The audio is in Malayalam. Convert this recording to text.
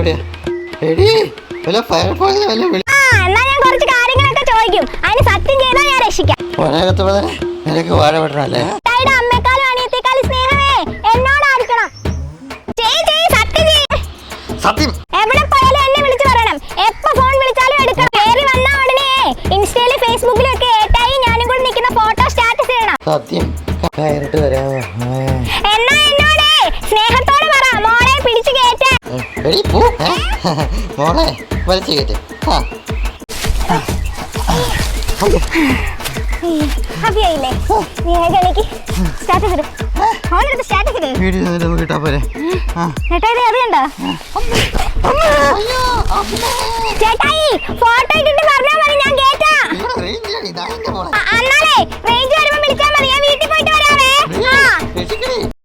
എവിടെയാ എടി വല്ല ഫയർഫോഴ്സിനെ വല്ല വിളി. എന്നാ ഞാൻ കുറച്ച് കാര്യങ്ങളൊക്കെ ചോദിക്കും, അതിന് സത്യം ചെയ്താൽ ഞാൻ രക്ഷിക്കാം. നിനക്ക് വാഴ പെട്ടണല്ലേ? അമ്മയെക്കാളും അനിയത്തെക്കാളും സ്നേഹമേ എന്നോടായിരിക്കണം. സത്യം എവിടെ പോയാലും എന്നെ വിളിച്ചു പറയണം. എപ്പോ ഫോൺ വിളിച്ചാലും എടുക്കണം. കേറി വന്ന ഉടനെ ഇൻസ്റ്റയിലും ഫേസ്ബുക്കിലും ഒക്കെ ഏട്ടായി ഞാനും കൂടി നിൽക്കുന്ന ഫോട്ടോ സ്റ്റാറ്റസ് ചെയ്യണം. സത്യം കയറിട്ട് വരാമോ? എന്നാ എന്നോട് സ്നേഹത്തോടെ പറ, മോളെ പിടിച്ചു കേറ്റാൻ. മോളെ വലിച്ചു കയറ്റ്. ഹാപ്പിയായില്ലേ? നീ വേഗം സ്റ്റാറ്റസ് ഇട്. ഫോണെടുത്ത് സ്റ്റാറ്റസ് ഇട്. നമുക്ക് ഇട്ടാ പോരെ? ചേട്ടായി അറിയണ്ട. ചേട്ടായി ഫോട്ടോ ഇട്ടിട്ട് പറഞ്ഞാൽ മതി, ഞാൻ കേറ്റാ. എന്നാലേ